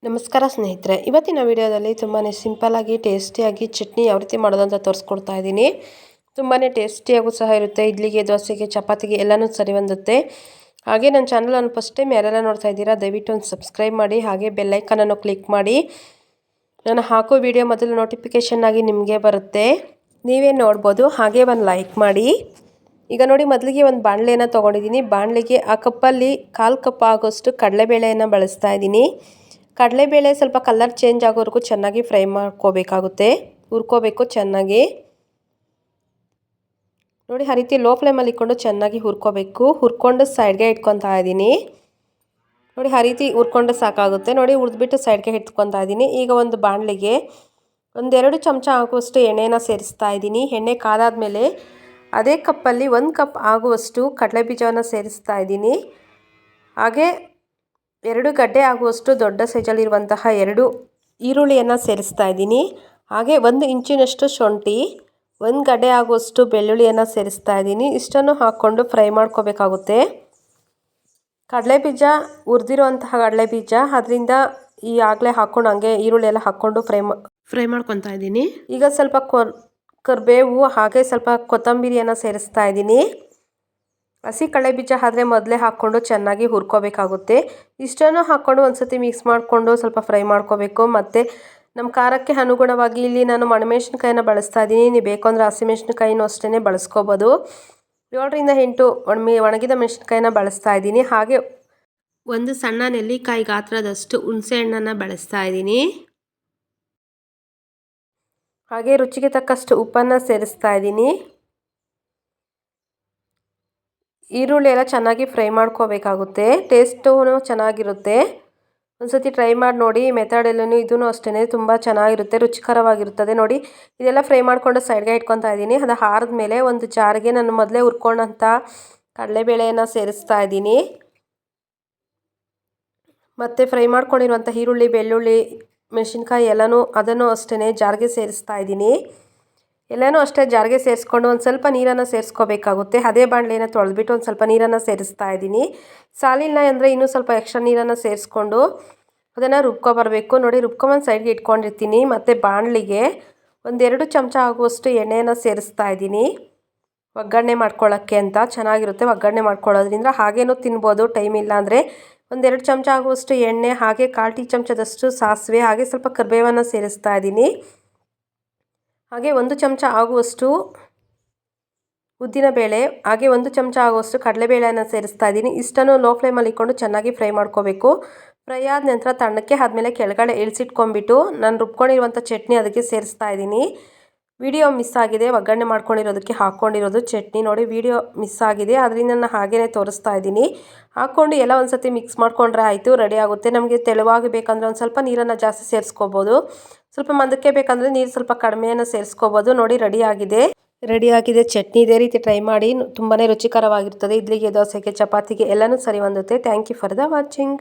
ನಮಸ್ಕಾರ ಸ್ನೇಹಿತರೆ, ಇವತ್ತಿನ ವಿಡಿಯೋದಲ್ಲಿ ತುಂಬಾ ಸಿಂಪಲ್ಲಾಗಿ ಟೇಸ್ಟಿಯಾಗಿ ಚಟ್ನಿ ಯಾವ ರೀತಿ ಮಾಡೋದು ಅಂತ ತೋರಿಸ್ಕೊಡ್ತಾ ಇದ್ದೀನಿ. ತುಂಬಾ ಟೇಸ್ಟಿಯಾಗೂ ಸಹ ಇರುತ್ತೆ. ಇಡ್ಲಿಗೆ, ದೋಸೆಗೆ, ಚಪಾತಿಗೆ ಎಲ್ಲನೂ ಸರಿ ಹೊಂದುತ್ತೆ. ಹಾಗೆ ನನ್ನ ಚಾನಲನ್ನು ಫಸ್ಟ್ ಟೈಮ್ ಯಾರೆಲ್ಲ ನೋಡ್ತಾ ಇದ್ದೀರಾ ದಯವಿಟ್ಟು ಒಂದು ಸಬ್ಸ್ಕ್ರೈಬ್ ಮಾಡಿ, ಹಾಗೆ ಬೆಲ್ಲೈಕನನ್ನು ಕ್ಲಿಕ್ ಮಾಡಿ. ನಾನು ಹಾಕೋ ವಿಡಿಯೋ ಮೊದಲು ನೋಟಿಫಿಕೇಷನ್ ಆಗಿ ನಿಮಗೆ ಬರುತ್ತೆ, ನೀವೇ ನೋಡ್ಬೋದು. ಹಾಗೆ ಒಂದು ಲೈಕ್ ಮಾಡಿ. ಈಗ ನೋಡಿ, ಮೊದಲಿಗೆ ಒಂದು ಬಾಣಲೆಯನ್ನು ತೊಗೊಂಡಿದ್ದೀನಿ. ಬಾಣಲೆಗೆ ಆ ಕಪ್ಪಲ್ಲಿ 1/4 ಕಪ್ ಆಗೋಷ್ಟು ಕಡಲೆಬೇಳೆಯನ್ನು ಬಳಸ್ತಾ ಇದ್ದೀನಿ. ಕಡಲೆಬೇಳೆ ಸ್ವಲ್ಪ ಕಲರ್ ಚೇಂಜ್ ಆಗೋವರೆಗೂ ಚೆನ್ನಾಗಿ ಫ್ರೈ ಮಾಡ್ಕೋಬೇಕಾಗುತ್ತೆ, ಹುರ್ಕೋಬೇಕು ಚೆನ್ನಾಗಿ. ನೋಡಿ, ಆ ರೀತಿ ಲೋ ಫ್ಲೇಮಲ್ಲಿ ಇಟ್ಕೊಂಡು ಚೆನ್ನಾಗಿ ಹುರ್ಕೋಬೇಕು. ಹುರ್ಕೊಂಡು ಸೈಡ್ಗೆ ಇಟ್ಕೊತಾ ಇದ್ದೀನಿ. ನೋಡಿ, ಆ ರೀತಿ ಹುರ್ಕೊಂಡು ಸಾಕಾಗುತ್ತೆ. ನೋಡಿ, ಹುರಿದ್ಬಿಟ್ಟು ಸೈಡ್ಗೆ ಇಟ್ಕೊತಾ ಇದ್ದೀನಿ. ಈಗ ಒಂದು ಬಾಣಲೆಗೆ 1-2 ಚಮಚ ಆಗುವಷ್ಟು ಎಣ್ಣೆನ ಸೇರಿಸ್ತಾ ಇದ್ದೀನಿ. ಎಣ್ಣೆ ಕಾದಾದ್ಮೇಲೆ ಅದೇ ಕಪ್ಪಲ್ಲಿ 1 ಕಪ್ ಆಗುವಷ್ಟು ಕಡಲೆಬೀಜವನ್ನು ಸೇರಿಸ್ತಾ ಇದ್ದೀನಿ. ಹಾಗೆ 2 ಗಡ್ಡೆ ಆಗುವಷ್ಟು ದೊಡ್ಡ ಸೈಜಲ್ಲಿರುವಂತಹ 2 ಈರುಳ್ಳಿಯನ್ನು ಸೇರಿಸ್ತಾ ಇದ್ದೀನಿ. ಹಾಗೆ 1 ಇಂಚಿನಷ್ಟು ಶುಂಠಿ, 1 ಗಡ್ಡೆ ಆಗುವಷ್ಟು ಬೆಳ್ಳುಳ್ಳಿಯನ್ನು ಸೇರಿಸ್ತಾ ಇದ್ದೀನಿ. ಇಷ್ಟನ್ನು ಹಾಕ್ಕೊಂಡು ಫ್ರೈ ಮಾಡ್ಕೋಬೇಕಾಗುತ್ತೆ. ಕಡಲೆಬೀಜ ಹುರಿದಿರುವಂತಹ ಕಡಲೆಬೀಜ, ಅದರಿಂದ ಆಗಲೇ ಹಾಕ್ಕೊಂಡು ಹಂಗೆ ಈರುಳ್ಳಿ ಎಲ್ಲ ಹಾಕ್ಕೊಂಡು ಫ್ರೈ ಮಾಡ್ಕೊತಾ ಇದ್ದೀನಿ. ಈಗ ಸ್ವಲ್ಪ ಕರಿಬೇವು ಹಾಗೆ ಸ್ವಲ್ಪ ಕೊತ್ತಂಬರಿಯನ್ನು ಸೇರಿಸ್ತಾ ಇದ್ದೀನಿ. ಹಸಿ ಕಡಲೆಬೀಜ ಆದರೆ ಮೊದಲೇ ಹಾಕ್ಕೊಂಡು ಚೆನ್ನಾಗಿ ಹುರ್ಕೋಬೇಕಾಗುತ್ತೆ. ಇಷ್ಟನ್ನು ಹಾಕ್ಕೊಂಡು ಒಂದು ಸತಿ ಮಿಕ್ಸ್ ಮಾಡಿಕೊಂಡು ಸ್ವಲ್ಪ ಫ್ರೈ ಮಾಡ್ಕೋಬೇಕು. ಮತ್ತು ನಮ್ಮ ಖಾರಕ್ಕೆ ಅನುಗುಣವಾಗಿ ಇಲ್ಲಿ ನಾನು ಒಣಮೆಣ್ಸಿನ್ಕಾಯಿನ ಬಳಸ್ತಾ ಇದ್ದೀನಿ. ನೀವು ಬೇಕು ಅಂದರೆ ಹಸಿಮೆಣ್ಸಿನ್ಕಾಯಿನೂ ಅಷ್ಟೇ ಬಳಸ್ಕೋಬೋದು. 7-8 ಒಣಗಿದ ಮೆಣಸಿನ್ಕಾಯಿನ ಬಳಸ್ತಾ ಇದ್ದೀನಿ. ಹಾಗೆ ಒಂದು ಸಣ್ಣ ನೆಲ್ಲಿಕಾಯಿ ಗಾತ್ರದಷ್ಟು ಹುಣಸೆ ಹಣ್ಣನ್ನು ಬಳಸ್ತಾ ಇದ್ದೀನಿ. ಹಾಗೆ ರುಚಿಗೆ ತಕ್ಕಷ್ಟು ಉಪ್ಪನ್ನು ಸೇರಿಸ್ತಾ ಇದ್ದೀನಿ. ಈರುಳ್ಳಿ ಎಲ್ಲ ಚೆನ್ನಾಗಿ ಫ್ರೈ ಮಾಡ್ಕೋಬೇಕಾಗುತ್ತೆ, ಟೇಸ್ಟೂ ಚೆನ್ನಾಗಿರುತ್ತೆ. ಒಂದ್ಸತಿ ಟ್ರೈ ಮಾಡಿ ನೋಡಿ. ಮೆಥಡಲ್ಲೂ ಇದೂ ಅಷ್ಟೇ ತುಂಬ ಚೆನ್ನಾಗಿರುತ್ತೆ, ರುಚಿಕರವಾಗಿರುತ್ತದೆ. ನೋಡಿ, ಇದೆಲ್ಲ ಫ್ರೈ ಮಾಡಿಕೊಂಡು ಸೈಡ್ಗೆ ಇಟ್ಕೊತಾ ಇದ್ದೀನಿ. ಅದು ಆರಿದ್ಮೇಲೆ ಒಂದು ಜಾರಿಗೆ ನಾನು ಮೊದಲೇ ಹುರ್ಕೊಂಡಂಥ ಕಡಲೆಬೇಳೆಯನ್ನು ಸೇರಿಸ್ತಾ ಇದ್ದೀನಿ. ಮತ್ತು ಫ್ರೈ ಮಾಡ್ಕೊಂಡಿರುವಂಥ ಈರುಳ್ಳಿ, ಬೆಳ್ಳುಳ್ಳಿ, ಮೆಣಸಿನ್ಕಾಯಿ ಅದನ್ನು ಅಷ್ಟೇ ಜಾರಿಗೆ ಸೇರಿಸ್ತಾ ಇದ್ದೀನಿ. ಎಲ್ಲನೂ ಅಷ್ಟೇ ಜಾರಿಗೆ ಸೇರಿಸ್ಕೊಂಡು ಒಂದು ಸ್ವಲ್ಪ ನೀರನ್ನು ಸೇರಿಸ್ಕೋಬೇಕಾಗುತ್ತೆ. ಅದೇ ಬಾಣಲೆಯನ್ನು ತೊಳೆದ್ಬಿಟ್ಟು ಒಂದು ಸ್ವಲ್ಪ ನೀರನ್ನು ಸೇರಿಸ್ತಾ ಇದ್ದೀನಿ. ಸಾಲಿಲ್ಲ ಅಂದರೆ ಇನ್ನೂ ಸ್ವಲ್ಪ ಎಕ್ಸ್ಟ್ರಾ ನೀರನ್ನು ಸೇರಿಸ್ಕೊಂಡು ಅದನ್ನು ರುಬ್ಕೊಬರಬೇಕು. ನೋಡಿ, ರುಬ್ಕೊಂಬಂದು ಸೈಡ್ಗೆ ಇಟ್ಕೊಂಡಿರ್ತೀನಿ. ಮತ್ತು ಬಾಣಲಿಗೆ 1-2 ಚಮಚ ಆಗುವಷ್ಟು ಎಣ್ಣೆಯನ್ನು ಸೇರಿಸ್ತಾ ಇದ್ದೀನಿ. ಒಗ್ಗರಣೆ ಮಾಡ್ಕೊಳ್ಳೋಕ್ಕೆ ಅಂತ ಚೆನ್ನಾಗಿರುತ್ತೆ ಒಗ್ಗರಣೆ ಮಾಡ್ಕೊಳ್ಳೋದ್ರಿಂದ. ಹಾಗೇನೂ ತಿನ್ಬೋದು ಟೈಮ್ ಇಲ್ಲ ಅಂದರೆ. 1-2 ಚಮಚ ಆಗುವಷ್ಟು ಎಣ್ಣೆ, ಹಾಗೆ 1/4 ಟೀ ಚಮಚದಷ್ಟು ಸಾಸಿವೆ, ಹಾಗೆ ಸ್ವಲ್ಪ ಕರಿಬೇವನ್ನು ಸೇರಿಸ್ತಾ ಇದ್ದೀನಿ. ಹಾಗೆ 1 ಚಮಚ ಆಗುವಷ್ಟು ಉದ್ದಿನಬೇಳೆ, ಹಾಗೆ 1 ಚಮಚ ಆಗುವಷ್ಟು ಕಡಲೆಬೇಳೆಯನ್ನು ಸೇರಿಸ್ತಾ ಇದ್ದೀನಿ. ಇಷ್ಟನ್ನು ಲೋ ಫ್ಲೇಮಲ್ಲಿ ಇಟ್ಕೊಂಡು ಚೆನ್ನಾಗಿ ಫ್ರೈ ಮಾಡ್ಕೋಬೇಕು. ಫ್ರೈ ಆದ ನಂತರ ತಣ್ಣಕ್ಕೆ ಆದಮೇಲೆ ಕೆಳಗಡೆ ಇಳಿಸಿಟ್ಕೊಂಡ್ಬಿಟ್ಟು ನಾನು ರುಬ್ಕೊಂಡಿರುವಂಥ ಚಟ್ನಿ ಅದಕ್ಕೆ ಸೇರಿಸ್ತಾ ಇದ್ದೀನಿ. ವಿಡಿಯೋ ಮಿಸ್ ಆಗಿದೆ, ಒಗ್ಗರಣೆ ಮಾಡ್ಕೊಂಡಿರೋದಕ್ಕೆ ಹಾಕ್ಕೊಂಡಿರೋದು ಚಟ್ನಿ. ನೋಡಿ, ವಿಡಿಯೋ ಮಿಸ್ ಆಗಿದೆ, ಅದರಿಂದ ನಾನು ಹಾಗೇ ತೋರಿಸ್ತಾ ಇದ್ದೀನಿ. ಹಾಕ್ಕೊಂಡು ಎಲ್ಲ ಒಂದು ಸತಿ ಮಿಕ್ಸ್ ಮಾಡ್ಕೊಂಡ್ರೆ ಆಯಿತು, ರೆಡಿ ಆಗುತ್ತೆ. ನಮಗೆ ತೆಳುವಾಗಿ ಬೇಕಂದರೆ ಒಂದು ಸ್ವಲ್ಪ ನೀರನ್ನು ಜಾಸ್ತಿ ಸೇರಿಸ್ಕೋಬೋದು. ಸ್ವಲ್ಪ ಮಂದಕ್ಕೆ ಬೇಕಂದರೆ ನೀರು ಸ್ವಲ್ಪ ಕಡಿಮೆಯನ್ನು ಸೇರಿಸ್ಕೋಬೋದು. ನೋಡಿ, ರೆಡಿಯಾಗಿದೆ ಚಟ್ನಿ. ಇದೇ ರೀತಿ ಟ್ರೈ ಮಾಡಿ, ತುಂಬಾ ರುಚಿಕರವಾಗಿರ್ತದೆ. ಇಡ್ಲಿಗೆ, ದೋಸೆಗೆ, ಚಪಾತಿಗೆ ಎಲ್ಲನೂ ಸರಿ ಹೊಂದುತ್ತೆ. Thank you for the watching.